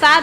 7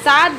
7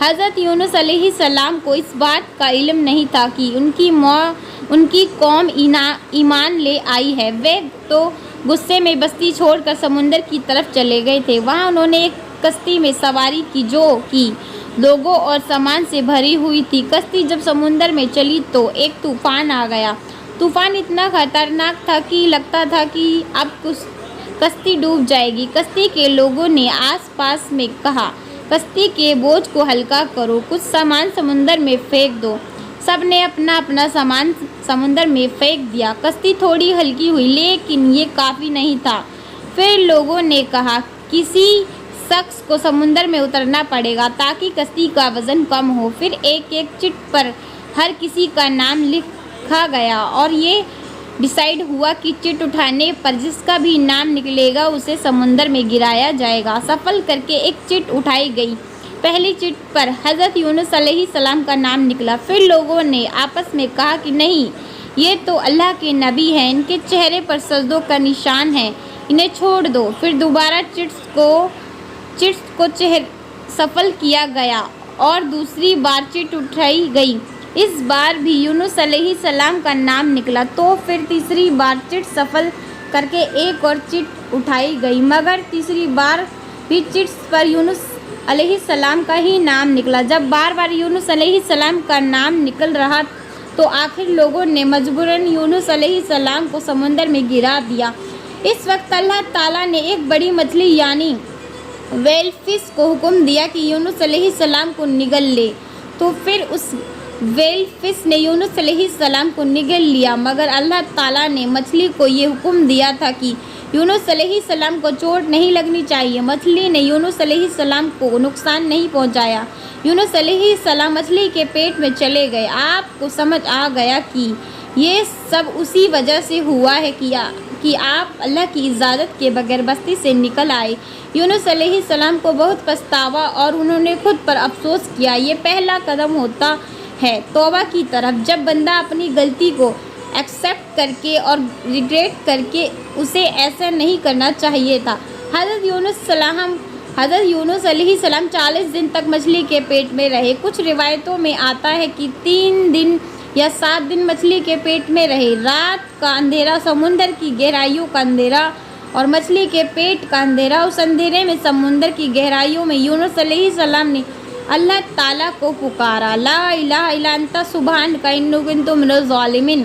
حضرت یونس علیہ السلام کو اس بات کا علم نہیں تھا کہ ان کی قوم ایمان لے آئی ہے۔ وہ تو غصے میں بستی چھوڑ کر سمندر کی طرف چلے گئے تھے۔ وہاں انہوں نے ایک کشتی میں سواری کی جو کہ لوگوں اور سامان سے بھری ہوئی تھی۔ کشتی جب سمندر میں چلی تو ایک طوفان آ گیا۔ طوفان اتنا خطرناک تھا کہ لگتا تھا کہ اب کشتی ڈوب جائے گی۔ کشتی کے لوگوں نے آس پاس میں کہا، کشتی کے بوجھ کو ہلکا کرو، کچھ سامان سمندر میں پھینک دو۔ سب نے اپنا اپنا سامان سمندر میں پھینک دیا۔ کشتی تھوڑی ہلکی ہوئی لیکن یہ کافی نہیں تھا۔ پھر لوگوں نے کہا، کسی شخص کو سمندر میں اترنا پڑے گا تاکہ کشتی کا وزن کم ہو۔ پھر ایک ایک چٹ پر ہر کسی کا نام لکھا گیا اور یہ ڈیسائیڈ ہوا کہ چٹ اٹھانے پر جس کا بھی نام نکلے گا اسے سمندر میں گرایا جائے گا۔ سفل کر کے ایک چٹ اٹھائی گئی۔ پہلی چٹ پر حضرت یونس علیہ السلام کا نام نکلا۔ پھر لوگوں نے آپس میں کہا کہ نہیں، یہ تو اللہ کے نبی ہیں، ان کے چہرے پر سجدوں کا نشان ہے، انہیں چھوڑ دو۔ پھر دوبارہ چٹس کو سفل کیا گیا اور دوسری بار چٹ اٹھائی گئی۔ اس بار بھی یونس علیہ السلام کا نام نکلا تو پھر تیسری بار چٹ سفل کر کے ایک اور چٹ اٹھائی گئی، مگر تیسری بار بھی چٹس پر یونس علیہ السلام کا ہی نام نکلا۔ جب بار بار یونس علیہ السلام کا نام نکل رہا تو آخر لوگوں نے مجبوراً یونس علیہ السلام کو سمندر میں گرا دیا۔ اس وقت اللہ تعالیٰ نے ایک بڑی مچھلی یعنی ویل فش کو حکم دیا کہ یونس علیہ السلام کو نگل لے، تو پھر اس ویل فش نے یونس علیہ السلام کو نگل لیا، مگر اللہ تعالیٰ نے مچھلی کو یہ حکم دیا تھا کہ یونس علیہ السلام کو چوٹ نہیں لگنی چاہیے۔ مچھلی نے یونس علیہ السلام کو نقصان نہیں پہنچایا۔ یونس علیہ السلام مچھلی کے پیٹ میں چلے گئے۔ آپ کو سمجھ آ گیا کہ یہ سب اسی وجہ سے ہوا ہے کہ آپ اللہ کی اجازت کے بغیر بستی سے نکل آئے۔ یونس علیہ السلام کو بہت پچھتاوا اور انہوں نے خود پر افسوس کیا۔ یہ پہلا قدم ہوتا ہے توبہ کی طرف، جب بندہ اپنی غلطی کو ایکسیپٹ کر کے اور ریگریٹ کر کے اسے ایسا نہیں کرنا چاہیے تھا۔ حضرت یونس علیہ السلام 40 دن تک مچھلی کے پیٹ میں رہے۔ کچھ روایتوں میں آتا ہے کہ 3 دن یا 7 دن مچھلی کے پیٹ میں رہے۔ رات کا اندھیرا، سمندر کی گہرائیوں کا اندھیرا اور مچھلی کے پیٹ کا اندھیرا۔ اس اندھیرے میں سمندر کی گہرائیوں میں یونس علیہ السلام نے اللہ تعالیٰ کو پکارا، لا الہ الا انت سبحانک انی کنت من الظالمین۔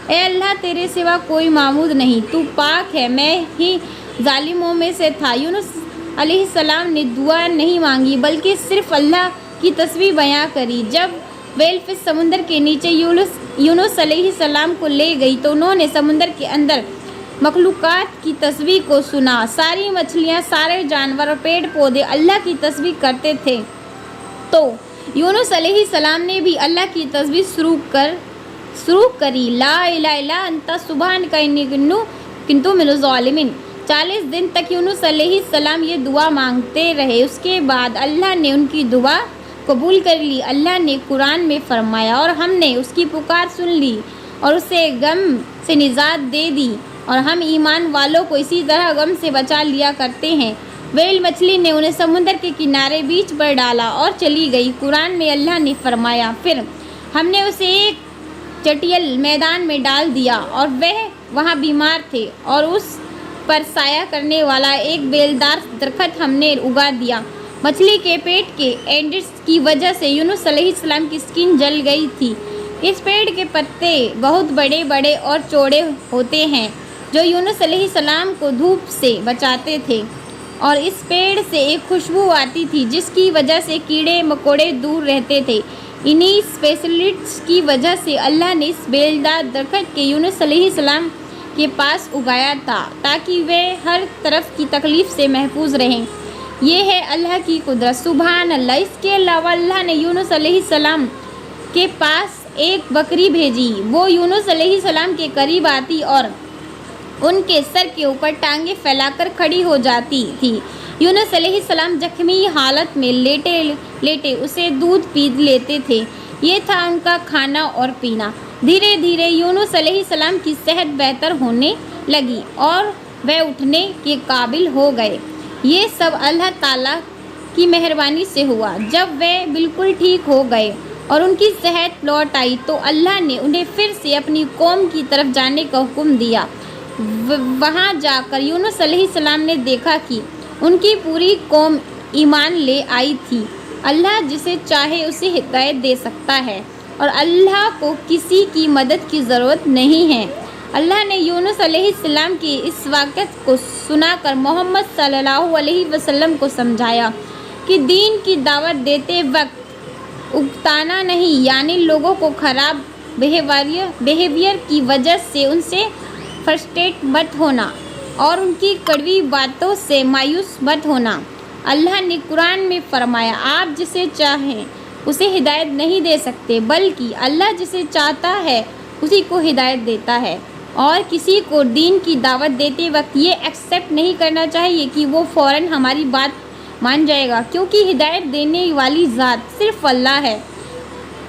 اے اللہ، تیرے سوا کوئی معبود نہیں، تو پاک ہے، میں ہی ظالموں میں سے تھا۔ یونس علیہ السلام نے دعا نہیں مانگی بلکہ صرف اللہ کی تسبیح بیان کری۔ جب ویل فش سمندر کے نیچے یونس علیہ السلام کو لے گئی تو انہوں نے سمندر کے اندر مخلوقات کی تسبیح کو سنا۔ ساری مچھلیاں، سارے جانور اور پیڑ پودے اللہ کی تسبیح کرتے تھے، تو یونس علیہ السلام نے بھی اللہ کی تسبیح شروع کری، لا الہ الا انت سبحانک انی کنت من الظالمین۔ 40 دن تک یونس علیہ السلام یہ دعا مانگتے رہے۔ اس کے بعد اللہ نے ان کی دعا قبول کر لی۔ اللہ نے قرآن میں فرمایا، اور ہم نے اس کی پکار سن لی اور اسے غم سے نجات دے دی، اور ہم ایمان والوں کو اسی طرح غم سے بچا لیا کرتے ہیں۔ ویل مچھلی نے انہیں سمندر کے کنارے بیچ پر ڈالا اور چلی گئی۔ قرآن میں اللہ نے فرمایا، پھر ہم نے اسے ایک چٹیل میدان میں ڈال دیا اور وہ وہاں بیمار تھے، اور اس پر سایہ کرنے والا ایک بیلدار درخت ہم نے اگا دیا۔ مچھلی کے پیٹ کے اینٹس کی وجہ سے یونس علیہ السلام کی سکن جل گئی تھی۔ اس پیڑ کے پتے بہت بڑے بڑے اور چوڑے ہوتے ہیں جو یونس علیہ السلام کو دھوپ سے بچاتے تھے، اور اس پیڑ سے ایک خوشبو آتی تھی جس کی وجہ سے کیڑے مکوڑے دور رہتے تھے۔ انہی اسپیشلٹس کی وجہ سے اللہ نے اس بیلدار درخت کے یونس علیہ السلام کے پاس اگایا تھا تاکہ وہ ہر طرف کی تکلیف سے محفوظ رہیں۔ یہ ہے اللہ کی قدرت، سبحان اللہ۔ اس کے علاوہ اللہ نے یونس علیہ السلام کے پاس ایک بکری بھیجی۔ وہ یونس علیہ السلام کے قریب آتی اور ان کے سر کے اوپر ٹانگیں پھیلا کر کھڑی ہو جاتی تھی۔ یونس علیہ السلام زخمی حالت میں لیٹے اسے دودھ پی لیتے تھے۔ یہ تھا ان کا کھانا اور پینا۔ دھیرے دھیرے یونس علیہ السلام کی صحت بہتر ہونے لگی اور وہ اٹھنے کے قابل ہو گئے۔ یہ سب اللہ تعالیٰ کی مہربانی سے ہوا۔ جب وہ بالکل ٹھیک ہو گئے اور ان کی صحت لوٹ آئی تو اللہ نے انہیں پھر سے اپنی قوم کی طرف جانے کا حکم دیا۔ وہاں جا کر یونس علیہ السلام نے دیکھا کہ ان کی پوری قوم ایمان لے آئی تھی۔ اللہ جسے چاہے اسے ہدایت دے سکتا ہے اور اللہ کو کسی کی مدد کی ضرورت نہیں ہے۔ اللہ نے یونس علیہ السلام کی اس واقعہ کو سنا کر محمد صلی اللہ علیہ وسلم کو سمجھایا کہ دین کی دعوت دیتے وقت اکتانا نہیں، یعنی لوگوں کو خراب بیہیویئر کی وجہ سے ان سے فرسٹریٹ مت ہونا اور ان کی کڑوی باتوں سے مایوس مت ہونا۔ اللہ نے قرآن میں فرمایا، آپ جسے چاہیں اسے ہدایت نہیں دے سکتے، بلکہ اللہ جسے چاہتا ہے اسی کو ہدایت دیتا ہے، اور کسی کو دین کی دعوت دیتے وقت یہ ایکسیپٹ نہیں کرنا چاہیے کہ وہ فوراً ہماری بات مان جائے گا، کیونکہ ہدایت دینے والی ذات صرف اللہ ہے۔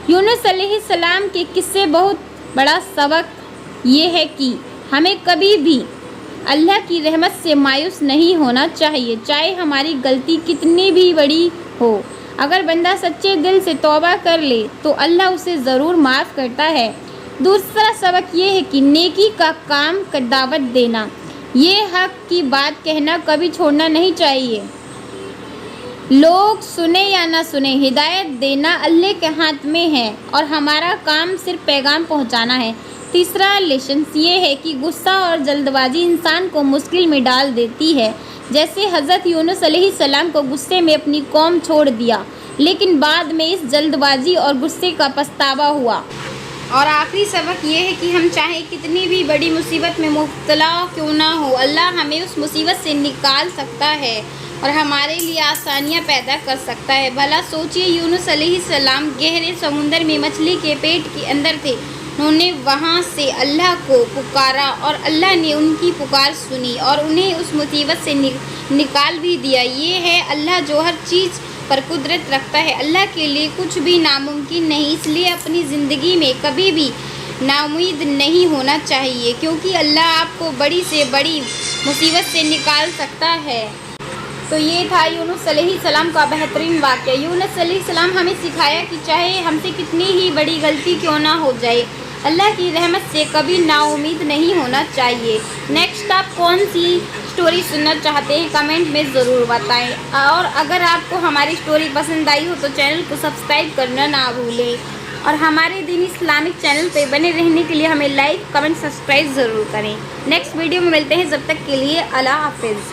یونس علیہ السلام کے قصے بہت بڑا سبق یہ ہے کہ ہمیں کبھی بھی اللہ کی رحمت سے مایوس نہیں ہونا چاہیے، چاہے ہماری غلطی کتنی بھی بڑی ہو۔ اگر بندہ سچے دل سے توبہ کر لے تو اللہ اسے ضرور معاف کرتا ہے۔ دوسرا سبق یہ ہے کہ نیکی کا کام کا دعوت دینا، یہ حق کی بات کہنا کبھی چھوڑنا نہیں چاہیے۔ لوگ سنیں یا نہ سنیں، ہدایت دینا اللہ کے ہاتھ میں ہے اور ہمارا کام صرف پیغام پہنچانا ہے۔ تیسرا لیسن یہ ہے کہ غصہ اور جلد بازی انسان کو مشکل میں ڈال دیتی ہے، جیسے حضرت یونس علیہ السلام کو غصے میں اپنی قوم چھوڑ دیا، لیکن بعد میں اس جلد بازی اور غصے کا پچھتاوا ہوا۔ اور آخری سبق یہ ہے کہ ہم چاہے کتنی بھی بڑی مصیبت میں مبتلا کیوں نہ ہو، اللہ ہمیں اس مصیبت سے نکال سکتا ہے اور ہمارے لیے آسانیاں پیدا کر سکتا ہے۔ بھلا سوچئے، یونس علیہ السلام گہرے سمندر میں مچھلی کے پیٹ کے اندر تھے، انہوں نے وہاں سے اللہ کو پکارا اور اللہ نے ان کی پکار سنی اور انہیں اس مصیبت سے نکال بھی دیا۔ یہ ہے اللہ جو ہر چیز پر قدرت رکھتا ہے، اللہ کے لیے کچھ بھی ناممکن نہیں، اس لیے اپنی زندگی میں کبھی بھی ناامید نہیں ہونا چاہیے، کیونکہ اللہ آپ کو بڑی سے بڑی مصیبت سے نکال سکتا ہے۔ تو یہ تھا یونس علیہ السلام کا بہترین واقعہ۔ یونس علیہ السلام ہمیں سکھایا کہ چاہے ہم سے کتنی ہی بڑی غلطی کیوں نہ ہو جائے، اللہ کی رحمت سے کبھی نا امید نہیں ہونا چاہیے۔ نیکسٹ آپ کون سی سٹوری سننا چاہتے ہیں کمنٹ میں ضرور بتائیں، اور اگر آپ کو ہماری سٹوری پسند آئی ہو تو چینل کو سبسکرائب کرنا نہ بھولیں، اور ہمارے دین اسلامک چینل پہ بنے رہنے کے لیے ہمیں لائک کمنٹ سبسکرائب ضرور کریں۔ نیکسٹ ویڈیو میں ملتے ہیں، جب تک کے لیے اللہ حافظ۔